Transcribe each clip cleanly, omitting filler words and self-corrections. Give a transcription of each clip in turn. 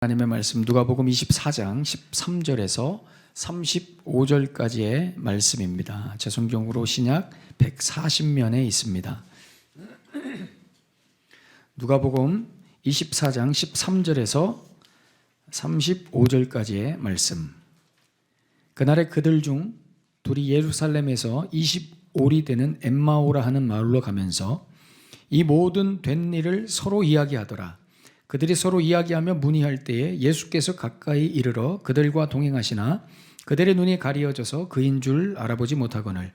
하나님의 말씀 누가복음 24장 13절에서 35절까지의 말씀입니다. 제 성경으로 신약 140면에 있습니다. 누가복음 24장 13절에서 35절까지의 말씀. 그날에 그들 중 둘이 예루살렘에서 25리 되는 엠마오라 하는 마을로 가면서 이 모든 된 일을 서로 이야기하더라. 그들이 서로 이야기하며 문의할 때에 예수께서 가까이 이르러 그들과 동행하시나 그들의 눈이 가리어져서 그인 줄 알아보지 못하거늘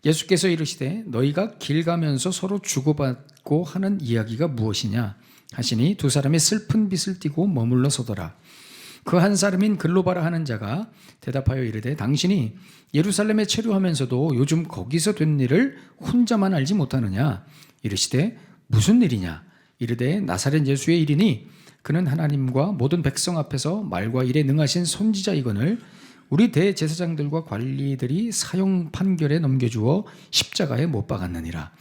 예수께서 이르시되 너희가 길 가면서 서로 주고받고 하는 이야기가 무엇이냐 하시니 두 사람이 슬픈 빛을 띠고 머물러 서더라. 그 한 사람인 글로바라 하는 자가 대답하여 이르되 당신이 예루살렘에 체류하면서도 요즘 거기서 된 일을 혼자만 알지 못하느냐. 이르시되 무슨 일이냐. 이르되 나사렛 예수의 일이니 그는 하나님과 모든 백성 앞에서 말과 일에 능하신 선지자이거늘 우리 대제사장들과 관리들이 사형 판결에 넘겨주어 십자가에 못 박았느니라.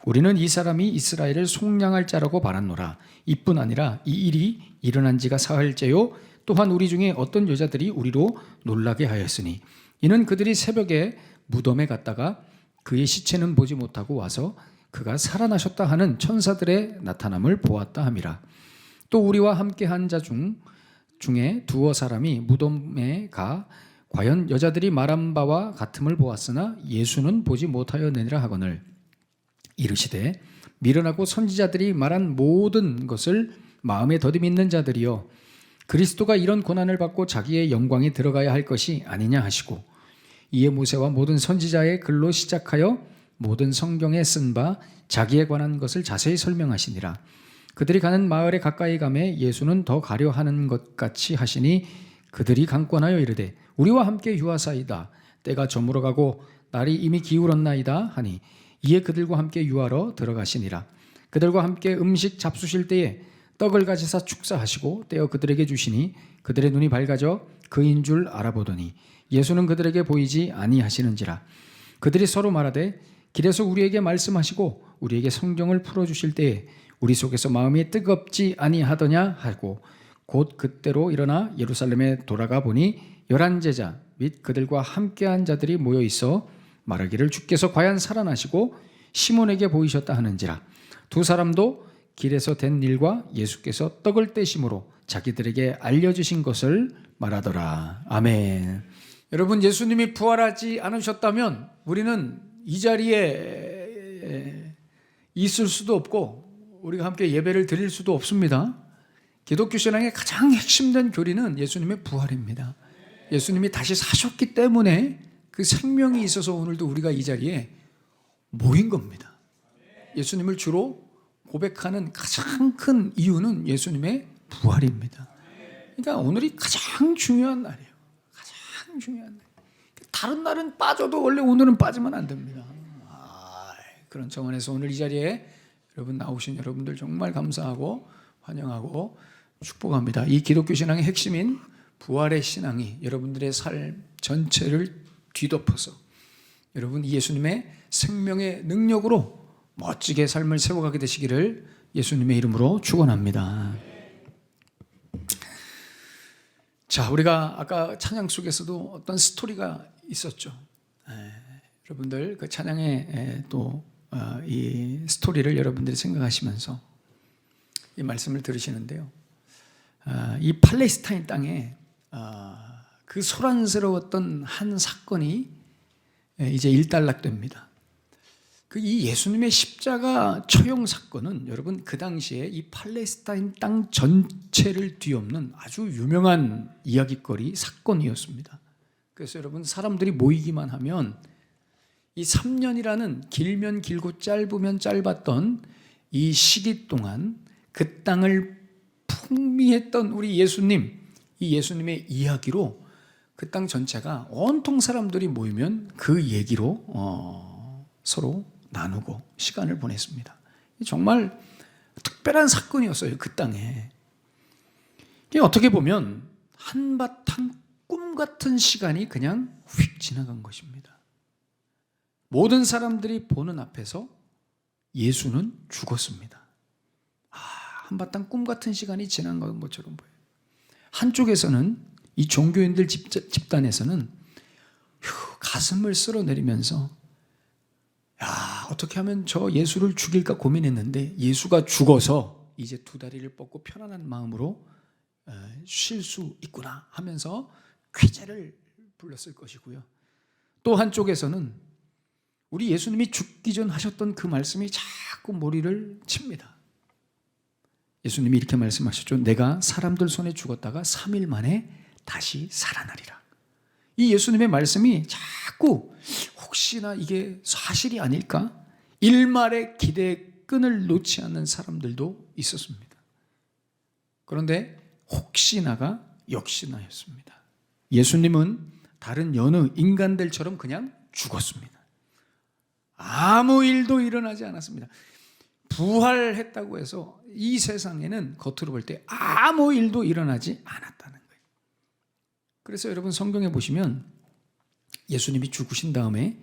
우리는 이 사람이 이스라엘을 속량할 자라고 바랐노라. 이뿐 아니라 이 일이 일어난 지가 사흘째요 또한 우리 중에 어떤 여자들이 우리로 놀라게 하였으니 이는 그들이 새벽에 무덤에 갔다가 그의 시체는 보지 못하고 와서 그가 살아나셨다 하는 천사들의 나타남을 보았다 함이라. 또 우리와 함께 한 자 중에 두어 사람이 무덤에 가 과연 여자들이 말한 바와 같음을 보았으나 예수는 보지 못하였느니라 하거늘 이르시되 미련하고 선지자들이 말한 모든 것을 마음에 더디 믿는 자들이여 그리스도가 이런 고난을 받고 자기의 영광에 들어가야 할 것이 아니냐 하시고 이에 모세와 모든 선지자의 글로 시작하여 모든 성경에 쓴 바 자기에 관한 것을 자세히 설명하시니라. 그들이 가는 마을에 가까이 가매 예수는 더 가려 하는 것 같이 하시니 그들이 강권하여 이르되 우리와 함께 유하사이다. 때가 저물어가고 날이 이미 기울었나이다 하니 이에 그들과 함께 유하러 들어가시니라. 그들과 함께 음식 잡수실 때에 떡을 가지사 축사하시고 떼어 그들에게 주시니 그들의 눈이 밝아져 그인 줄 알아보더니 예수는 그들에게 보이지 아니하시는지라. 그들이 서로 말하되 길에서 우리에게 말씀하시고 우리에게 성경을 풀어주실 때에 우리 속에서 마음이 뜨겁지 아니하더냐 하고 곧 그때로 일어나 예루살렘에 돌아가 보니 11제자 및 그들과 함께한 자들이 모여 있어 말하기를 주께서 과연 살아나시고 시몬에게 보이셨다 하는지라. 두 사람도 길에서 된 일과 예수께서 떡을 떼심으로 자기들에게 알려주신 것을 말하더라. 아멘. 여러분, 예수님이 부활하지 않으셨다면 우리는 이 자리에 있을 수도 없고 우리가 함께 예배를 드릴 수도 없습니다. 기독교 신앙의 가장 핵심된 교리는 예수님의 부활입니다. 예수님이 다시 사셨기 때문에 그 생명이 있어서 오늘도 우리가 이 자리에 모인 겁니다. 예수님을 주로 고백하는 가장 큰 이유는 예수님의 부활입니다. 그러니까 오늘이 가장 중요한 날이에요. 가장 중요한 날. 다른 날은 빠져도 원래 오늘은 빠지면 안 됩니다. 그런 정원에서 오늘 이 자리에 여러분 나오신 여러분들 정말 감사하고 환영하고 축복합니다. 이 기독교 신앙의 핵심인 부활의 신앙이 여러분들의 삶 전체를 뒤덮어서 여러분 예수님의 생명의 능력으로 멋지게 삶을 세워가게 되시기를 예수님의 이름으로 축원합니다. 자, 우리가 아까 찬양 속에서도 어떤 스토리가 있었죠. 여러분들 그 찬양의 또 이 스토리를 여러분들이 생각하시면서 이 말씀을 들으시는데요. 이 팔레스타인 땅에 그 소란스러웠던 한 사건이 이제 일단락됩니다. 이 예수님의 십자가 처형 사건은 여러분 그 당시에 이 팔레스타인 땅 전체를 뒤엎는 아주 유명한 이야기거리 사건이었습니다. 그래서 여러분 사람들이 모이기만 하면 이 3년이라는 길면 길고 짧으면 짧았던 이 시기 동안 그 땅을 풍미했던 우리 예수님, 이 예수님의 이야기로 그 땅 전체가 온통 사람들이 모이면 그 얘기로 서로 나누고 시간을 보냈습니다. 정말 특별한 사건이었어요. 그 땅에. 어떻게 보면 한바탕 꿈 같은 시간이 그냥 휙 지나간 것입니다. 모든 사람들이 보는 앞에서 예수는 죽었습니다. 한바탕 꿈 같은 시간이 지난 것처럼 보여요. 한쪽에서는 이 종교인들 집단에서는 가슴을 쓸어내리면서 야, 어떻게 하면 저 예수를 죽일까 고민했는데 예수가 죽어서 이제 두 다리를 뻗고 편안한 마음으로 쉴 수 있구나 하면서 쾌재를 불렀을 것이고요. 또 한쪽에서는 우리 예수님이 죽기 전 하셨던 그 말씀이 자꾸 머리를 칩니다. 예수님이 이렇게 말씀하셨죠. 내가 사람들 손에 죽었다가 3일 만에 다시 살아나리라. 이 예수님의 말씀이 자꾸 혹시나 이게 사실이 아닐까? 일말의 기대의 끈을 놓지 않는 사람들도 있었습니다. 그런데 혹시나가 역시나였습니다. 예수님은 다른 여느 인간들처럼 그냥 죽었습니다. 아무 일도 일어나지 않았습니다. 부활했다고 해서 이 세상에는 겉으로 볼 때 아무 일도 일어나지 않았다는 거예요. 그래서 여러분 성경에 보시면 예수님이 죽으신 다음에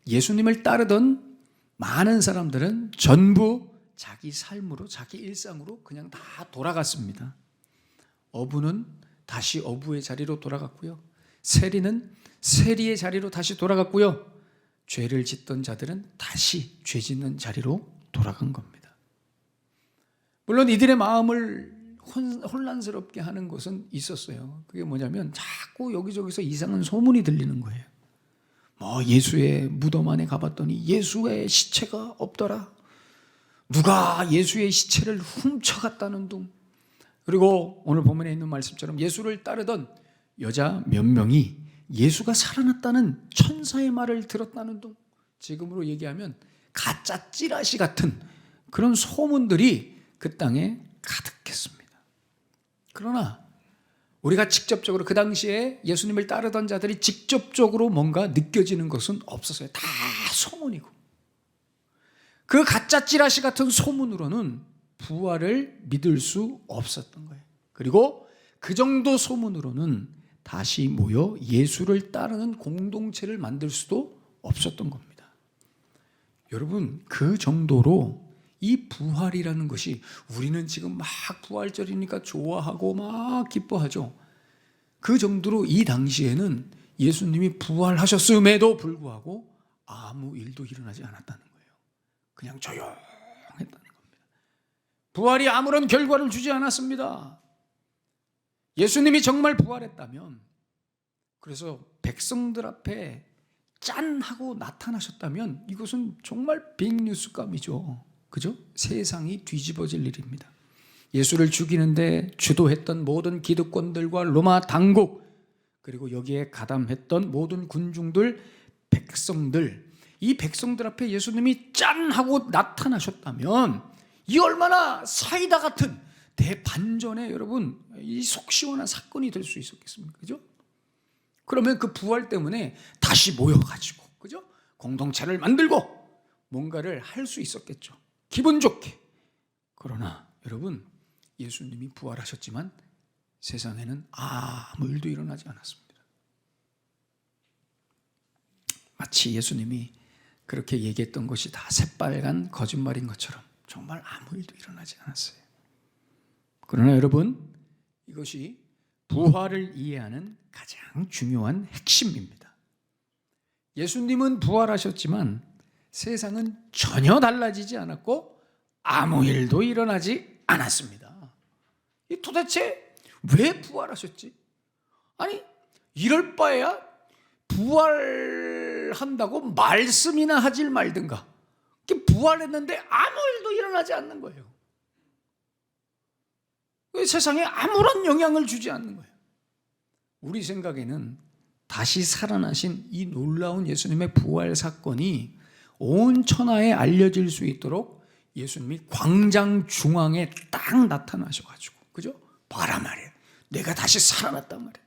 예수님을 따르던 많은 사람들은 전부 자기 삶으로, 자기 일상으로 그냥 다 돌아갔습니다. 어부는 다시 어부의 자리로 돌아갔고요. 세리는 세리의 자리로 다시 돌아갔고요. 죄를 짓던 자들은 다시 죄 짓는 자리로 돌아간 겁니다. 물론 이들의 마음을 혼란스럽게 하는 것은 있었어요. 그게 뭐냐면 자꾸 여기저기서 이상한 소문이 들리는 거예요. 뭐 예수의 무덤 안에 가봤더니 예수의 시체가 없더라. 누가 예수의 시체를 훔쳐갔다는 둥. 그리고 오늘 본문에 있는 말씀처럼 예수를 따르던 여자 몇 명이 예수가 살아났다는 천사의 말을 들었다는 둥. 지금으로 얘기하면 가짜 찌라시 같은 그런 소문들이 그 땅에 가득했습니다. 그러나 우리가 직접적으로 그 당시에 예수님을 따르던 자들이 직접적으로 뭔가 느껴지는 것은 없었어요. 다 소문이고. 그 가짜 찌라시 같은 소문으로는 부활을 믿을 수 없었던 거예요. 그리고 그 정도 소문으로는 다시 모여 예수를 따르는 공동체를 만들 수도 없었던 겁니다. 여러분, 그 정도로 이 부활이라는 것이 우리는 지금 막 부활절이니까 좋아하고 막 기뻐하죠. 그 정도로 이 당시에는 예수님이 부활하셨음에도 불구하고 아무 일도 일어나지 않았다는 거예요. 그냥 조용했다는 겁니다. 부활이 아무런 결과를 주지 않았습니다. 예수님이 정말 부활했다면, 그래서 백성들 앞에 짠 하고 나타나셨다면 이것은 정말 빅뉴스감이죠. 그죠? 세상이 뒤집어질 일입니다. 예수를 죽이는데 주도했던 모든 기득권들과 로마 당국, 그리고 여기에 가담했던 모든 군중들, 백성들, 이 백성들 앞에 예수님이 짠 하고 나타나셨다면 이 얼마나 사이다 같은 대반전의 여러분 이 속 시원한 사건이 될 수 있었겠습니까? 그죠? 그러면 그 부활 때문에 다시 모여가지고, 그죠? 공동체를 만들고 뭔가를 할 수 있었겠죠. 기분 좋게. 그러나 여러분, 예수님이 부활하셨지만 세상에는 아무 일도 일어나지 않았습니다. 마치 예수님이 그렇게 얘기했던 것이 다 새빨간 거짓말인 것처럼 정말 아무 일도 일어나지 않았어요. 그러나 여러분, 이것이 부활을 이해하는 가장 중요한 핵심입니다. 예수님은 부활하셨지만 세상은 전혀 달라지지 않았고 아무 일도 일어나지 않았습니다. 도대체 왜 부활하셨지? 아니, 이럴 바에야 부활한다고 말씀이나 하질 말든가. 부활했는데 아무 일도 일어나지 않는 거예요. 세상에 아무런 영향을 주지 않는 거예요. 우리 생각에는 다시 살아나신 이 놀라운 예수님의 부활 사건이 온 천하에 알려질 수 있도록 예수님이 광장 중앙에 딱 나타나셔가지고, 그죠? 봐라 말이에요. 내가 다시 살아났단 말이에요.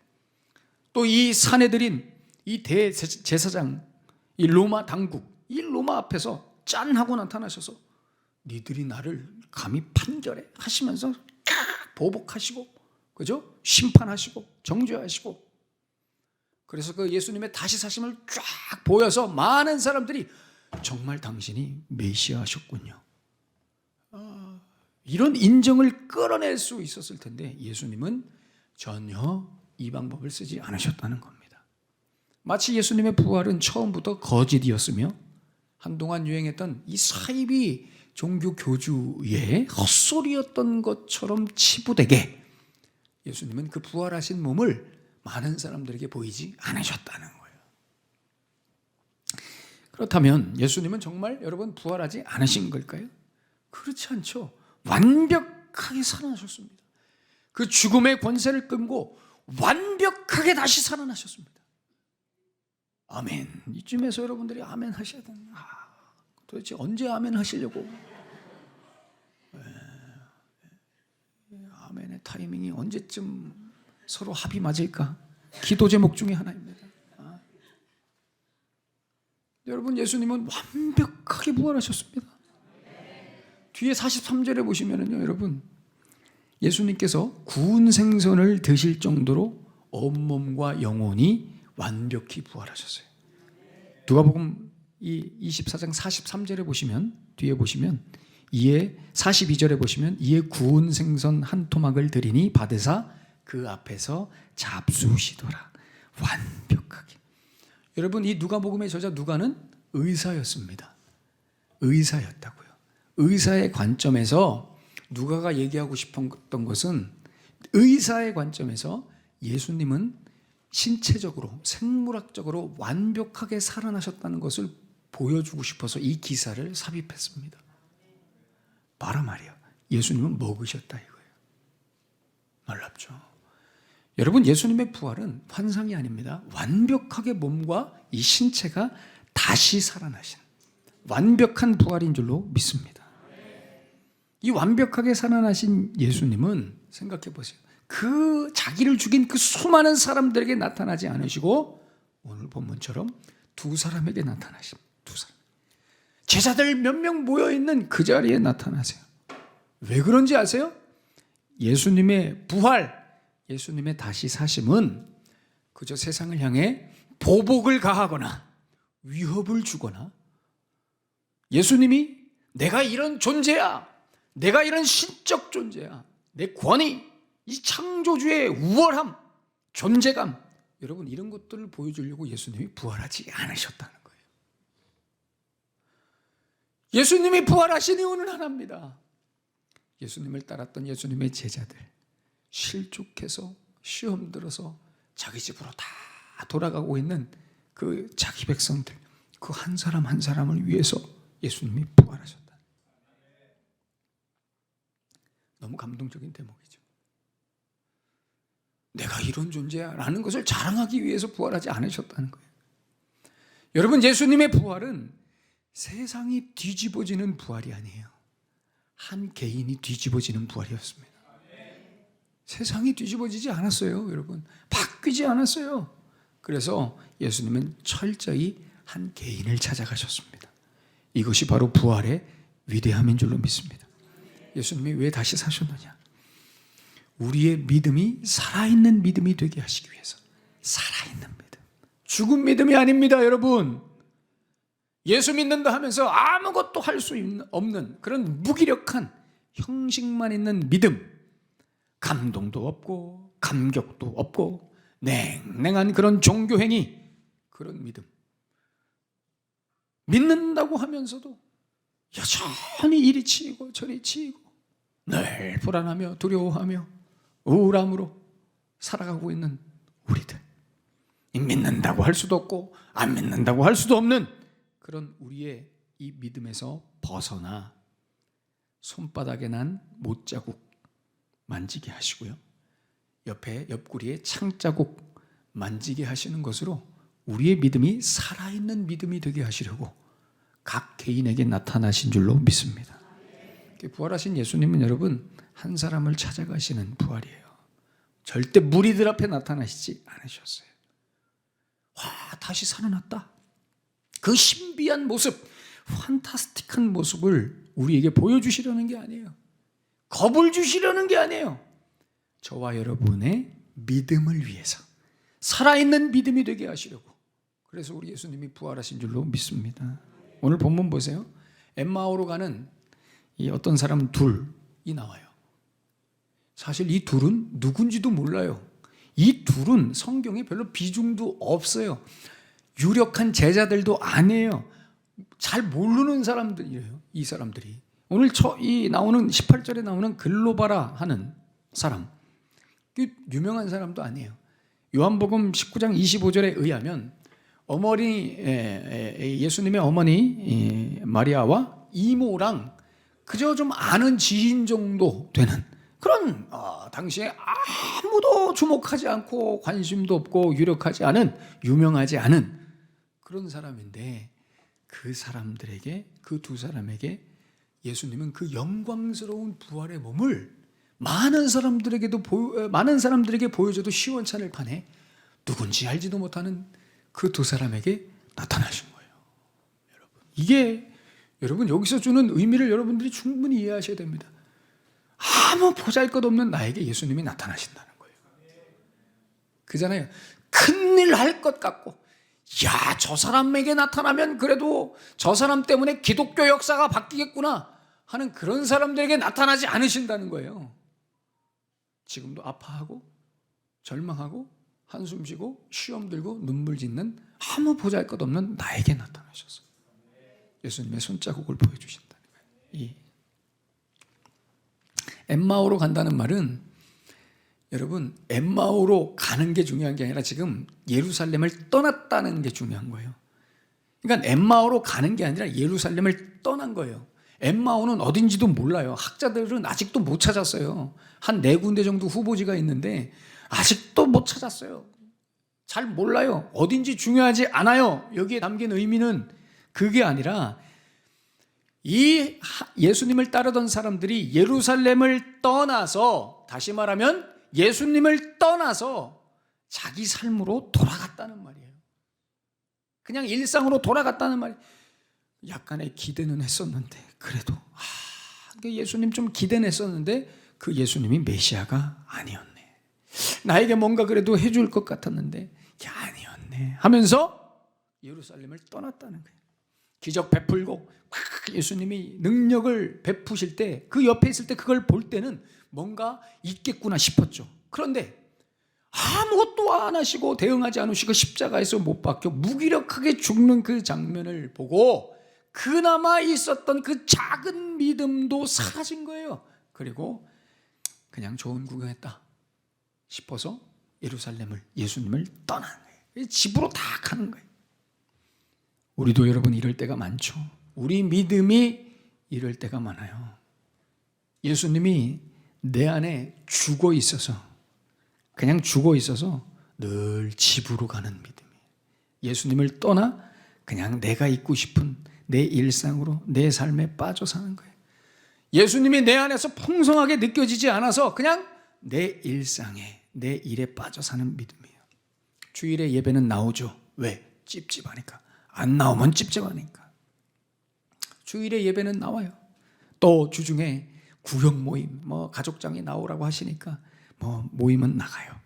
또 이 사내들인 이 대제사장, 이 로마 당국, 이 로마 앞에서 짠 하고 나타나셔서 니들이 나를 감히 판결해 하시면서 보복하시고, 그죠? 심판하시고 정죄하시고. 그래서 그 예수님의 다시 사심을 쫙 보여서 많은 사람들이 정말 당신이 메시아셨군요, 이런 인정을 끌어낼 수 있었을 텐데 예수님은 전혀 이 방법을 쓰지 않으셨다는 겁니다. 마치 예수님의 부활은 처음부터 거짓이었으며 한동안 유행했던 이 사이비 종교 교주의 헛소리였던 것처럼 치부되게 예수님은 그 부활하신 몸을 많은 사람들에게 보이지 않으셨다는 거예요. 그렇다면 예수님은 정말 여러분 부활하지 않으신 걸까요? 그렇지 않죠. 완벽하게 살아나셨습니다. 그 죽음의 권세를 끊고 완벽하게 다시 살아나셨습니다. 아멘. 이쯤에서 여러분들이 아멘 하셔야 됩니다. 도대체 언제 아멘 하시려고? 아멘의 타이밍이 언제쯤 서로 합이 맞을까? 기도 제목 중에 하나입니다. 여러분, 예수님은 완벽하게 부활하셨습니다. 뒤에 43절에 보시면은요, 여러분, 예수님께서 구운 생선을 드실 정도로 온몸과 영혼이 완벽히 부활하셨어요. 누가복음 이 24장 43절에 보시면, 뒤에 보시면, 이에 42절에 보시면 이에 구운 생선 한 토막을 드리니 받으사 그 앞에서 잡수시더라. 완벽하게. 여러분, 이 누가복음의 저자 누가는 의사였습니다. 의사였다고요. 의사의 관점에서 누가가 얘기하고 싶었던 것은, 의사의 관점에서 예수님은 신체적으로, 생물학적으로 완벽하게 살아나셨다는 것을 보여주고 싶어서 이 기사를 삽입했습니다. 바로 말이야, 예수님은 먹으셨다 이거예요. 놀랍죠? 여러분, 예수님의 부활은 환상이 아닙니다. 완벽하게 몸과 이 신체가 다시 살아나신 완벽한 부활인 줄로 믿습니다. 이 완벽하게 살아나신 예수님은 생각해 보세요. 그 자기를 죽인 그 수많은 사람들에게 나타나지 않으시고 오늘 본문처럼 두 사람에게 나타나십니다. 두 사람. 제자들 몇 명 모여있는 그 자리에 나타나세요. 왜 그런지 아세요? 예수님의 부활, 예수님의 다시 사심은 그저 세상을 향해 보복을 가하거나 위협을 주거나, 예수님이 내가 이런 존재야, 내가 이런 신적 존재야, 내 권위, 이 창조주의 우월함, 존재감, 여러분 이런 것들을 보여주려고 예수님이 부활하지 않으셨다는 거예요. 예수님이 부활하신 이유는 하나입니다. 예수님을 따랐던 예수님의 제자들, 실족해서 시험 들어서 자기 집으로 다 돌아가고 있는 그 자기 백성들, 그 한 사람 한 사람을 위해서 예수님이 부활하셨다. 너무 감동적인 대목이죠. 내가 이런 존재야 라는 것을 자랑하기 위해서 부활하지 않으셨다는 거예요. 여러분, 예수님의 부활은 세상이 뒤집어지는 부활이 아니에요. 한 개인이 뒤집어지는 부활이었습니다. 세상이 뒤집어지지 않았어요. 여러분, 바뀌지 않았어요. 그래서 예수님은 철저히 한 개인을 찾아가셨습니다. 이것이 바로 부활의 위대함인 줄로 믿습니다. 예수님이 왜 다시 사셨느냐? 우리의 믿음이 살아있는 믿음이 되게 하시기 위해서. 살아있는 믿음, 죽은 믿음이 아닙니다. 여러분, 예수 믿는다 하면서 아무것도 할 수 없는 그런 무기력한 형식만 있는 믿음, 감동도 없고 감격도 없고 냉랭한 그런 종교행위, 그런 믿음, 믿는다고 하면서도 여전히 이리 치이고 저리 치이고 늘 불안하며 두려워하며 우울함으로 살아가고 있는 우리들, 믿는다고 할 수도 없고 안 믿는다고 할 수도 없는 그런 우리의 이 믿음에서 벗어나 손바닥에 난 못자국 만지게 하시고요, 옆에 옆구리에 창자국 만지게 하시는 것으로 우리의 믿음이 살아있는 믿음이 되게 하시려고 각 개인에게 나타나신 줄로 믿습니다. 부활하신 예수님은 여러분 한 사람을 찾아가시는 부활이에요. 절대 무리들 앞에 나타나시지 않으셨어요. 와, 다시 살아났다. 그 신비한 모습, 판타스틱한 모습을 우리에게 보여주시려는 게 아니에요. 겁을 주시려는 게 아니에요. 저와 여러분의 믿음을 위해서 살아있는 믿음이 되게 하시려고. 그래서 우리 예수님이 부활하신 줄로 믿습니다. 오늘 본문 보세요. 엠마오로 가는 이 어떤 사람 둘이 나와요. 사실 이 둘은 누군지도 몰라요. 이 둘은 성경에 별로 비중도 없어요. 유력한 제자들도 아니에요. 잘 모르는 사람들이에요. 이 사람들이. 오늘 이 나오는 18절에 나오는 글로바라 하는 사람, 유명한 사람도 아니에요. 요한복음 19장 25절에 의하면 예수님의 어머니 마리아와 이모랑 그저 좀 아는 지인 정도 되는 그런 당시에 아무도 주목하지 않고 관심도 없고 유명하지 않은 그런 사람인데, 그 사람들에게, 그 두 사람에게 예수님은 그 영광스러운 부활의 몸을 많은 사람들에게 보여줘도 시원찮을 판에 누군지 알지도 못하는 그 두 사람에게 나타나신 거예요. 이게 여러분 여기서 주는 의미를 여러분들이 충분히 이해하셔야 됩니다. 아무 보잘것없는 나에게 예수님이 나타나신다는 거예요. 그잖아요. 큰일 할 것 같고, 야, 저 사람에게 나타나면 그래도 저 사람 때문에 기독교 역사가 바뀌겠구나 하는 그런 사람들에게 나타나지 않으신다는 거예요. 지금도 아파하고 절망하고 한숨 쉬고 시험 들고 눈물 짓는 아무 보잘것없는 나에게 나타나셔서 예수님의 손자국을 보여주신다는 거예요. 엠마오로 간다는 말은, 여러분, 엠마오로 가는 게 중요한 게 아니라 지금 예루살렘을 떠났다는 게 중요한 거예요. 그러니까 엠마오로 가는 게 아니라 예루살렘을 떠난 거예요. 엠마오는 어딘지도 몰라요. 학자들은 아직도 못 찾았어요. 한 4군데 정도 후보지가 있는데 아직도 못 찾았어요. 잘 몰라요. 어딘지 중요하지 않아요. 여기에 담긴 의미는 그게 아니라, 이 예수님을 따르던 사람들이 예루살렘을 떠나서, 다시 말하면 예수님을 떠나서 자기 삶으로 돌아갔다는 말이에요. 그냥 일상으로 돌아갔다는 말이에요. 약간의 기대는 했었는데, 그래도 예수님 좀 기대는 했었는데 그 예수님이 메시아가 아니었네. 나에게 뭔가 그래도 해줄 것 같았는데 아니었네 하면서 예루살렘을 떠났다는 거예요. 기적 베풀고 예수님이 능력을 베푸실 때, 그 옆에 있을 때 그걸 볼 때는 뭔가 있겠구나 싶었죠. 그런데 아무것도 안 하시고 대응하지 않으시고 십자가에서 못 박혀 무기력하게 죽는 그 장면을 보고 그나마 있었던 그 작은 믿음도 사라진 거예요. 그리고 그냥 좋은 구경했다 싶어서 예수님을 떠나는 거예요. 집으로 다 가는 거예요. 우리도 여러분 이럴 때가 많죠. 우리 믿음이 이럴 때가 많아요. 예수님이 내 안에 죽어 있어서, 그냥 죽어 있어서 늘 집으로 가는 믿음이에요. 예수님을 떠나 그냥 내가 있고 싶은 내 일상으로, 내 삶에 빠져 사는 거예요. 예수님이 내 안에서 풍성하게 느껴지지 않아서 그냥 내 일상에, 내 일에 빠져 사는 믿음이에요. 주일에 예배는 나오죠. 왜? 찝찝하니까. 안 나오면 찝찝하니까. 주일에 예배는 나와요. 또 주중에 구역 모임, 가족장이 나오라고 하시니까 모임은 나가요.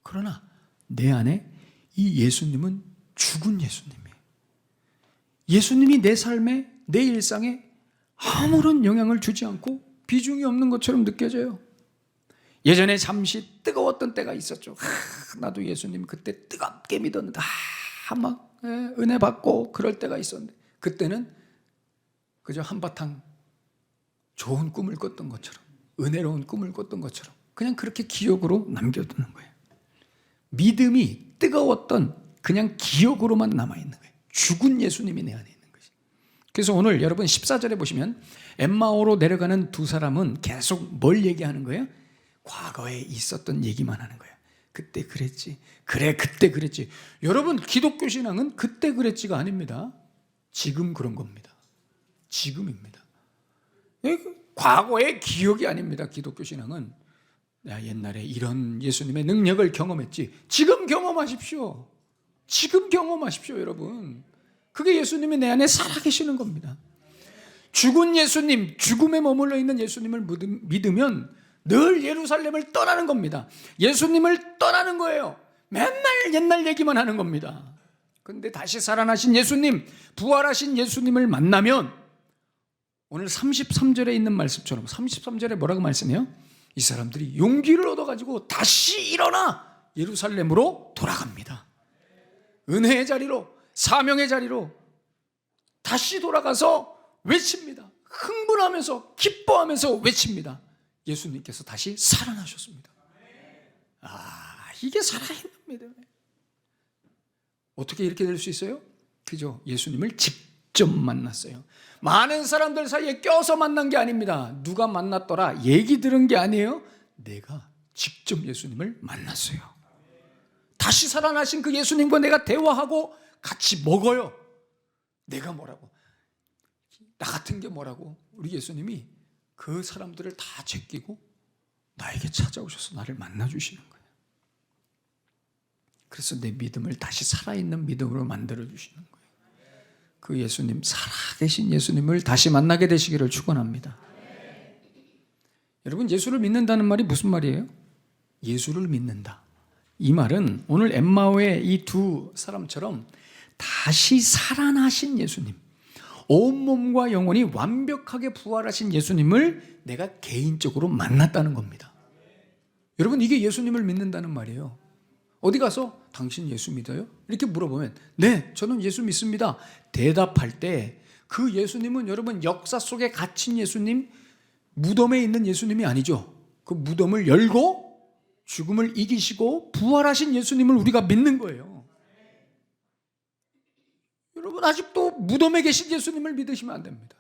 그러나 내 안에 이 예수님은 죽은 예수님이에요. 예수님이 내 삶에, 내 일상에 아무런 영향을 주지 않고 비중이 없는 것처럼 느껴져요. 예전에 잠시 뜨거웠던 때가 있었죠. 나도 예수님 그때 뜨겁게 믿었는데 막 은혜 받고 그럴 때가 있었는데, 그때는 그저 한바탕 좋은 꿈을 꿨던 것처럼, 은혜로운 꿈을 꿨던 것처럼 그냥 그렇게 기억으로 남겨두는 거예요. 믿음이 뜨거웠던 그냥 기억으로만 남아있는 거예요. 죽은 예수님이 내 안에 있는 것이. 그래서 오늘 여러분 14절에 보시면 엠마오로 내려가는 두 사람은 계속 뭘 얘기하는 거예요? 과거에 있었던 얘기만 하는 거예요. 그때 그랬지. 그래, 그때 그랬지. 여러분, 기독교 신앙은 그때 그랬지가 아닙니다. 지금 그런 겁니다. 지금입니다. 과거의 기억이 아닙니다. 기독교 신앙은 내가 옛날에 이런 예수님의 능력을 경험했지. 지금 경험하십시오. 지금 경험하십시오, 여러분. 그게 예수님이 내 안에 살아계시는 겁니다. 죽은 예수님, 죽음에 머물러 있는 예수님을 믿으면 늘 예루살렘을 떠나는 겁니다. 예수님을 떠나는 거예요. 맨날 옛날 얘기만 하는 겁니다. 그런데 다시 살아나신 예수님, 부활하신 예수님을 만나면 오늘 33절에 있는 말씀처럼, 33절에 뭐라고 말씀해요? 이 사람들이 용기를 얻어가지고 다시 일어나 예루살렘으로 돌아갑니다. 은혜의 자리로, 사명의 자리로 다시 돌아가서 외칩니다. 흥분하면서 기뻐하면서 외칩니다. 예수님께서 다시 살아나셨습니다. 이게 살아있는 믿음이에요. 어떻게 이렇게 될 수 있어요? 그죠? 예수님을 직접 만났어요. 많은 사람들 사이에 껴서 만난 게 아닙니다. 누가 만났더라 얘기 들은 게 아니에요. 내가 직접 예수님을 만났어요. 다시 살아나신 그 예수님과 내가 대화하고 같이 먹어요. 내가 뭐라고, 나 같은 게 뭐라고, 우리 예수님이 그 사람들을 다 제끼고 나에게 찾아오셔서 나를 만나주시는 거예요. 그래서 내 믿음을 다시 살아있는 믿음으로 만들어주시는 거예요. 그 예수님, 살아계신 예수님을 다시 만나게 되시기를 축원합니다. 여러분, 예수를 믿는다는 말이 무슨 말이에요? 예수를 믿는다. 이 말은 오늘 엠마오의 이 두 사람처럼 다시 살아나신 예수님, 온몸과 영혼이 완벽하게 부활하신 예수님을 내가 개인적으로 만났다는 겁니다. 여러분, 이게 예수님을 믿는다는 말이에요. 어디 가서 당신 예수 믿어요? 이렇게 물어보면 네, 저는 예수 믿습니다. 대답할 때 그 예수님은 여러분 역사 속에 갇힌 예수님, 무덤에 있는 예수님이 아니죠. 그 무덤을 열고 죽음을 이기시고 부활하신 예수님을 우리가 믿는 거예요. 여러분, 아직도 무덤에 계신 예수님을 믿으시면 안 됩니다.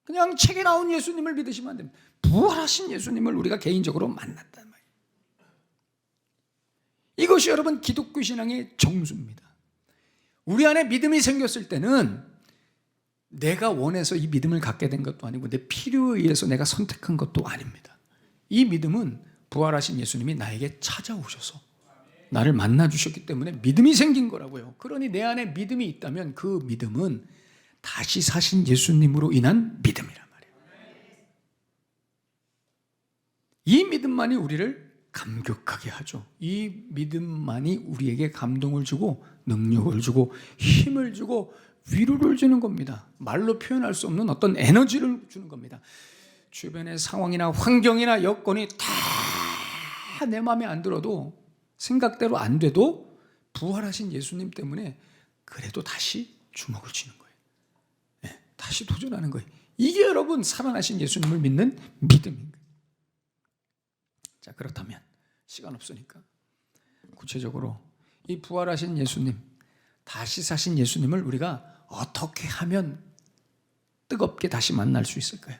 그냥 책에 나온 예수님을 믿으시면 안 됩니다. 부활하신 예수님을 우리가 개인적으로 만났단 말이에요. 이것이 여러분 기독교 신앙의 정수입니다. 우리 안에 믿음이 생겼을 때는 내가 원해서 이 믿음을 갖게 된 것도 아니고 내 필요에 의해서 내가 선택한 것도 아닙니다. 이 믿음은 부활하신 예수님이 나에게 찾아오셔서 나를 만나주셨기 때문에 믿음이 생긴 거라고요. 그러니 내 안에 믿음이 있다면 그 믿음은 다시 사신 예수님으로 인한 믿음이란 말이에요. 이 믿음만이 우리를 감격하게 하죠. 이 믿음만이 우리에게 감동을 주고 능력을 주고 힘을 주고 위로를 주는 겁니다. 말로 표현할 수 없는 어떤 에너지를 주는 겁니다. 주변의 상황이나 환경이나 여건이 다 내 마음에 안 들어도, 생각대로 안 돼도 부활하신 예수님 때문에 그래도 다시 주먹을 쥐는 거예요. 네, 다시 도전하는 거예요. 이게 여러분 살아나신 예수님을 믿는 믿음인 거예요. 자, 그렇다면 시간 없으니까 구체적으로 이 부활하신 예수님, 다시 사신 예수님을 우리가 어떻게 하면 뜨겁게 다시 만날 수 있을까요?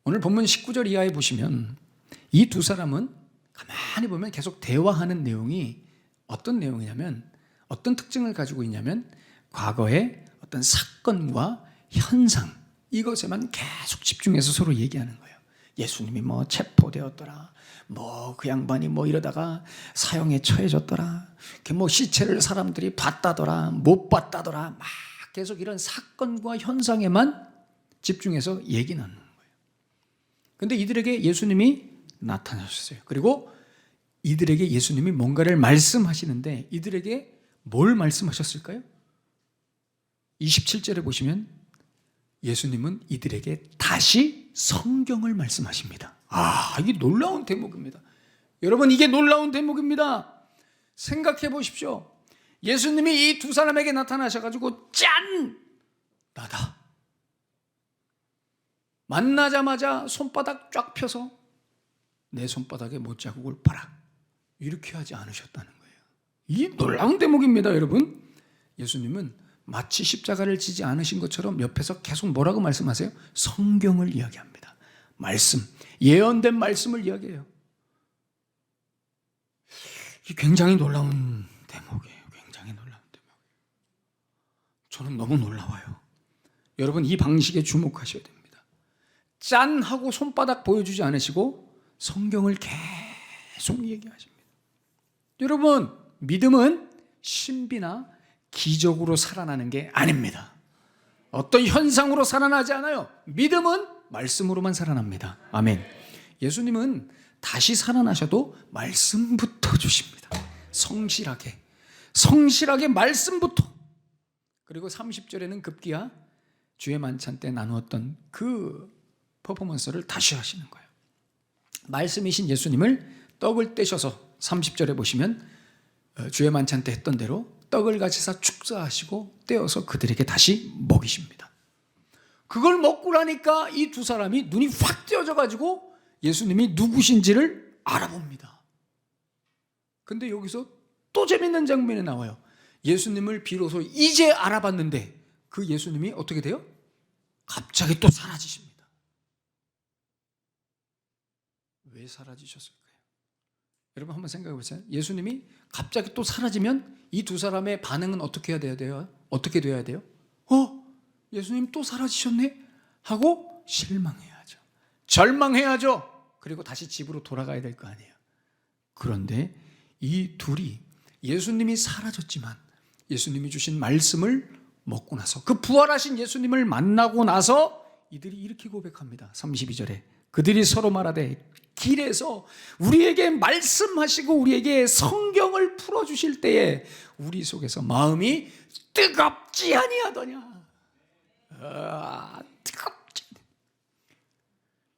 오늘 본문 19절 이하에 보시면 이 두 사람은 가만히 보면 계속 대화하는 내용이 어떤 내용이냐면, 어떤 특징을 가지고 있냐면 과거의 어떤 사건과 현상, 이것에만 계속 집중해서 서로 얘기하는 거예요. 예수님이 뭐 체포되었더라, 뭐 그 양반이 뭐 이러다가 사형에 처해졌더라, 뭐 시체를 사람들이 봤다더라, 못 봤다더라, 막 계속 이런 사건과 현상에만 집중해서 얘기 나누는 거예요. 근데 이들에게 예수님이 나타나셨어요. 그리고 이들에게 예수님이 뭔가를 말씀하시는데 이들에게 뭘 말씀하셨을까요? 27절에 보시면 예수님은 이들에게 다시 성경을 말씀하십니다. 이게 놀라운 대목입니다. 여러분, 이게 놀라운 대목입니다. 생각해 보십시오. 예수님이 이 두 사람에게 나타나셔가지고 짠! 나다. 만나자마자 손바닥 쫙 펴서 내 손바닥에 못자국을 봐라, 이렇게 하지 않으셨다는 거예요. 이 놀라운 대목입니다. 여러분, 예수님은 마치 십자가를 지지 않으신 것처럼 옆에서 계속 뭐라고 말씀하세요? 성경을 이야기합니다. 말씀, 예언된 말씀을 이야기해요. 이게 굉장히 놀라운 대목이에요. 굉장히 놀라운 대목이에요. 저는 너무 놀라워요. 여러분, 이 방식에 주목하셔야 됩니다. 짠 하고 손바닥 보여주지 않으시고 성경을 계속 얘기하십니다. 여러분, 믿음은 신비나 기적으로 살아나는 게 아닙니다. 어떤 현상으로 살아나지 않아요. 믿음은 말씀으로만 살아납니다. 아멘. 예수님은 다시 살아나셔도 말씀부터 주십니다. 성실하게 말씀부터. 그리고 30절에는 급기야 주의 만찬 때 나누었던 그 퍼포먼스를 다시 하시는 거예요. 말씀이신 예수님을 떡을 떼셔서 30절에 보시면 주의 만찬 때 했던 대로 떡을 가지사 축사하시고 떼어서 그들에게 다시 먹이십니다. 그걸 먹고 나니까 이 두 사람이 눈이 확 띄어져 가지고 예수님이 누구신지를 알아봅니다. 근데 여기서 또 재밌는 장면이 나와요. 예수님을 비로소 이제 알아봤는데 그 예수님이 어떻게 돼요? 갑자기 또 사라지십니다. 왜 사라지셨을까요? 여러분 한번 생각해 보세요. 예수님이 갑자기 또 사라지면 이 두 사람의 반응은 어떻게 해야 돼요? 어떻게 돼야 돼요? 예수님 또 사라지셨네? 하고 실망해야죠. 절망해야죠. 그리고 다시 집으로 돌아가야 될 거 아니에요. 그런데 이 둘이 예수님이 사라졌지만 예수님이 주신 말씀을 먹고 나서 그 부활하신 예수님을 만나고 나서 이들이 이렇게 고백합니다. 32절에 그들이 서로 말하되 길에서 우리에게 말씀하시고 우리에게 성경을 풀어주실 때에 우리 속에서 마음이 뜨겁지 아니하더냐. 뜨겁지.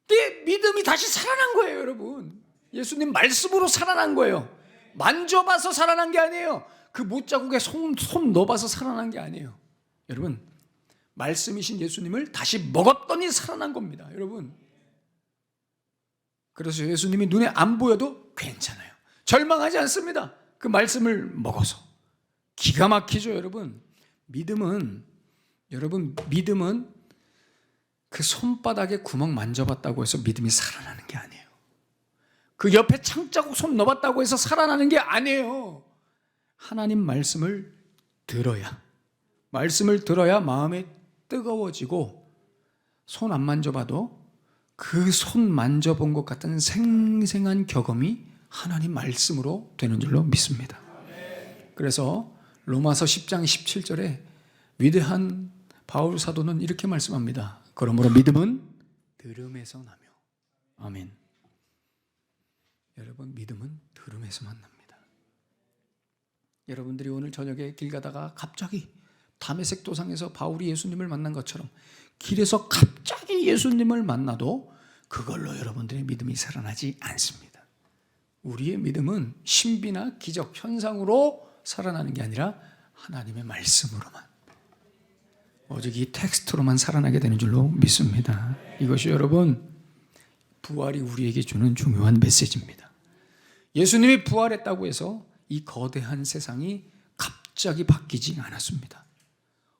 내 믿음이 다시 살아난 거예요, 여러분. 예수님 말씀으로 살아난 거예요. 만져봐서 살아난 게 아니에요. 그 못자국에 손 넣어봐서 살아난 게 아니에요. 여러분, 말씀이신 예수님을 다시 먹었더니 살아난 겁니다, 여러분. 그래서 예수님이 눈에 안 보여도 괜찮아요. 절망하지 않습니다. 그 말씀을 먹어서. 기가 막히죠, 여러분. 믿음은 그 손바닥에 구멍 만져봤다고 해서 믿음이 살아나는 게 아니에요. 그 옆에 창자국 손 넣어봤다고 해서 살아나는 게 아니에요. 하나님 말씀을 들어야 마음이 뜨거워지고 손 안 만져봐도 그 손 만져본 것 같은 생생한 경험이 하나님 말씀으로 되는 줄로 믿습니다. 그래서 로마서 10장 17절에 위대한 바울 사도는 이렇게 말씀합니다. 그러므로 믿음은 들음에서 나며. 아멘. 여러분, 믿음은 들음에서만 납니다. 여러분들이 오늘 저녁에 길 가다가 갑자기 다메섹 도상에서 바울이 예수님을 만난 것처럼 길에서 갑자기 예수님을 만나도 그걸로 여러분들의 믿음이 살아나지 않습니다. 우리의 믿음은 신비나 기적, 현상으로 살아나는 게 아니라 하나님의 말씀으로만, 오직 이 텍스트로만 살아나게 되는 줄로 믿습니다. 이것이 여러분 부활이 우리에게 주는 중요한 메시지입니다. 예수님이 부활했다고 해서 이 거대한 세상이 갑자기 바뀌지 않았습니다.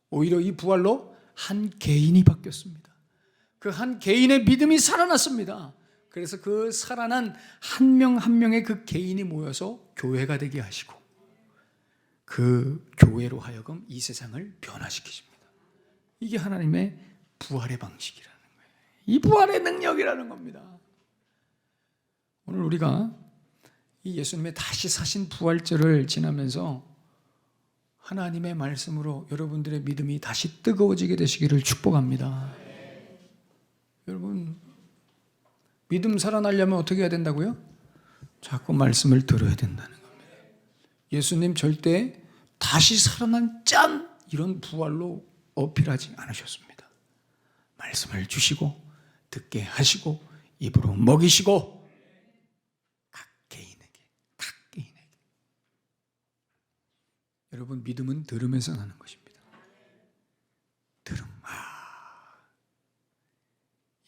오히려 이 부활로 한 개인이 바뀌었습니다. 그 한 개인의 믿음이 살아났습니다. 그래서 그 살아난 한 명 한 명의 그 개인이 모여서 교회가 되게 하시고 그 교회로 하여금 이 세상을 변화시키십니다. 이게 하나님의 부활의 방식이라는 거예요. 이 부활의 능력이라는 겁니다. 오늘 우리가 이 예수님의 다시 사신 부활절을 지나면서 하나님의 말씀으로 여러분들의 믿음이 다시 뜨거워지게 되시기를 축복합니다. 여러분, 믿음 살아나려면 어떻게 해야 된다고요? 자꾸 말씀을 들어야 된다는 겁니다. 예수님 절대 다시 살아난 짠! 이런 부활로 어필하지 않으셨습니다. 말씀을 주시고 듣게 하시고 입으로 먹이시고 각 개인에게 여러분, 믿음은 들음에서 나는 것입니다. 들음.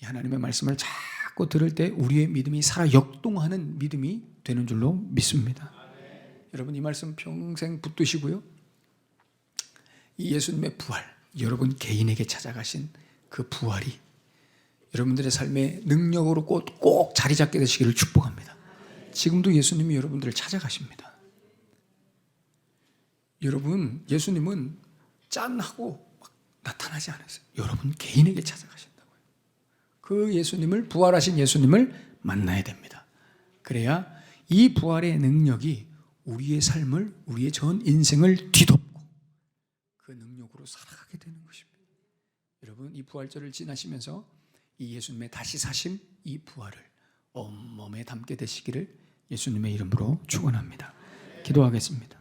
이 하나님의 말씀을 자꾸 들을 때 우리의 믿음이 살아 역동하는 믿음이 되는 줄로 믿습니다. 여러분, 이 말씀 평생 붙드시고요. 이 예수님의 부활, 여러분 개인에게 찾아가신 그 부활이 여러분들의 삶의 능력으로 꼭 자리 잡게 되시기를 축복합니다. 지금도 예수님이 여러분들을 찾아가십니다. 여러분, 예수님은 짠하고 막 나타나지 않았어요. 여러분 개인에게 찾아가신다고요. 그 예수님을, 부활하신 예수님을 만나야 됩니다. 그래야 이 부활의 능력이 우리의 삶을, 우리의 전 인생을 뒤덮고 그 능력으로 살아가게 되는 것입니다. 여러분, 이 부활절을 지나시면서 이 예수님의 다시 사심, 이 부활을 온몸에 담게 되시기를 예수님의 이름으로 축원합니다. 기도하겠습니다.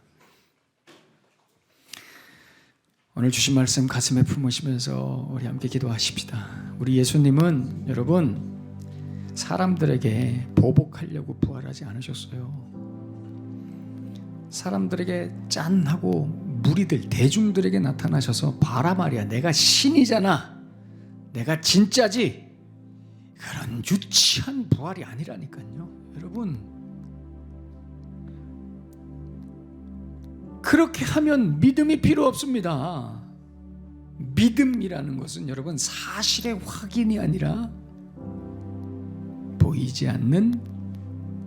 오늘 주신 말씀 가슴에 품으시면서 우리 함께 기도하십시다. 우리 예수님은 여러분 사람들에게 보복하려고 부활하지 않으셨어요. 사람들에게 짠하고 무리들 대중들에게 나타나셔서 봐라 말이야, 내가 신이잖아, 내가 진짜지, 그런 유치한 부활이 아니라니까요. 여러분, 그렇게 하면 믿음이 필요 없습니다. 믿음이라는 것은 여러분 사실의 확인이 아니라 보이지 않는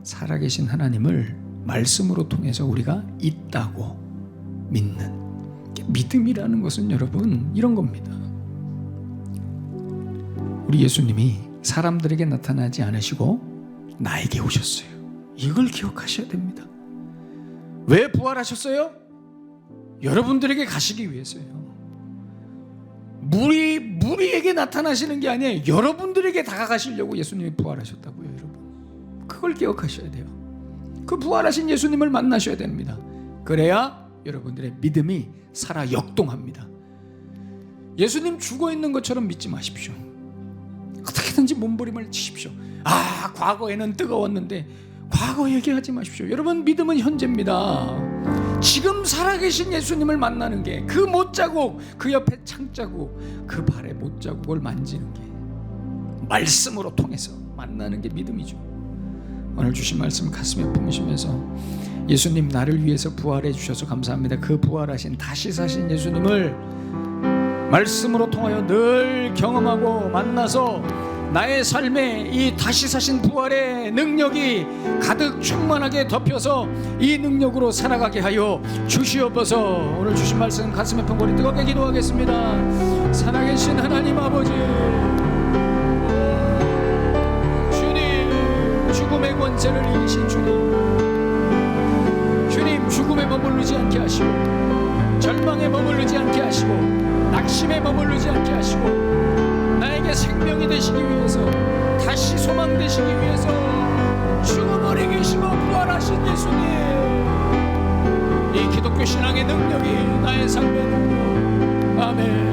살아계신 하나님을 말씀으로 통해서 우리가 있다고 믿는, 믿음이라는 것은 여러분 이런 겁니다. 우리 예수님이 사람들에게 나타나지 않으시고 나에게 오셨어요. 이걸 기억하셔야 됩니다. 왜 부활하셨어요? 여러분들에게 가시기 위해서요. 무리에게 나타나시는 게 아니에요. 여러분들에게 다가가시려고 예수님이 부활하셨다고요. 여러분, 그걸 기억하셔야 돼요. 그 부활하신 예수님을 만나셔야 됩니다. 그래야 여러분들의 믿음이 살아 역동합니다. 예수님 죽어 있는 것처럼 믿지 마십시오. 어떻게든지 몸부림을 치십시오. 과거에는 뜨거웠는데, 과거 얘기하지 마십시오. 여러분, 믿음은 현재입니다. 지금 살아계신 예수님을 만나는 게, 그 못자국, 그 옆에 창자국, 그 발의 못자국을 만지는 게, 말씀으로 통해서 만나는 게 믿음이죠. 오늘 주신 말씀 가슴에 품으시면서, 예수님 나를 위해서 부활해 주셔서 감사합니다. 그 부활하신 다시 사신 예수님을 말씀으로 통하여 늘 경험하고 만나서 나의 삶에 이 다시 사신 부활의 능력이 가득 충만하게 덮여서 이 능력으로 살아가게 하여 주시옵소서. 오늘 주신 말씀 가슴에 품고 뜨겁게 기도하겠습니다. 살아계신 하나님 아버지, 주님, 죽음의 권세를 이기신 주님, 죽음에 머무르지 않게 하시고, 절망에 머무르지 않게 하시고, 낙심에 머무르지 않게 하시고, 나에게 생명이 되시기 위해서, 다시 소망 되시기 위해서 죽음을 이기시고 부활하신 예수님, 이 기독교 신앙의 능력이 나의 삶에 능력. 아멘.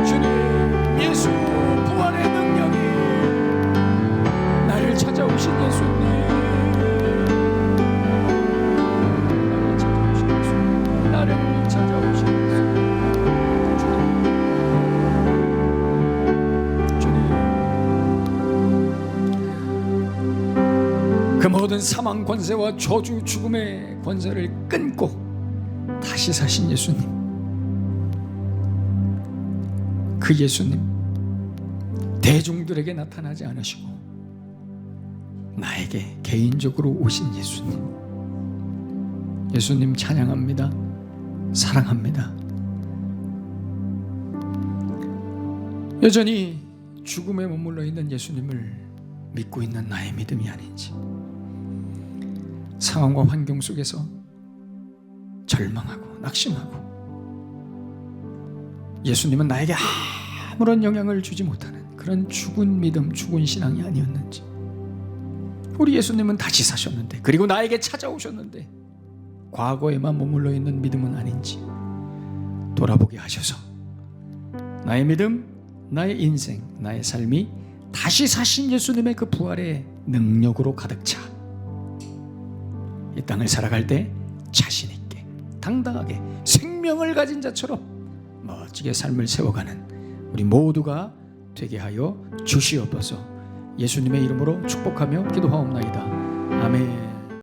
주님, 예수 부활의 능력이 나를 찾아오신 예수님, 나를 찾아오신 예수님, 그 모든 사망 권세와 저주 죽음의 권세를 끊고 다시 사신 예수님, 그 예수님, 대중들에게 나타나지 않으시고 나에게 개인적으로 오신 예수님, 예수님 찬양합니다. 사랑합니다. 여전히 죽음에 머물러 있는 예수님을 믿고 있는 나의 믿음이 아닌지, 상황과 환경 속에서 절망하고 낙심하고 예수님은 나에게 아무런 영향을 주지 못하는 그런 죽은 믿음, 죽은 신앙이 아니었는지, 우리 예수님은 다시 사셨는데, 그리고 나에게 찾아오셨는데 과거에만 머물러 있는 믿음은 아닌지 돌아보게 하셔서 나의 믿음, 나의 인생, 나의 삶이 다시 사신 예수님의 그 부활의 능력으로 가득 차 이 땅을 살아갈 때 자신 있게, 당당하게, 생명을 가진 자처럼 멋지게 삶을 세워가는 우리 모두가 되게 하여 주시옵소서. 예수님의 이름으로 축복하며 기도하옵나이다. 아멘.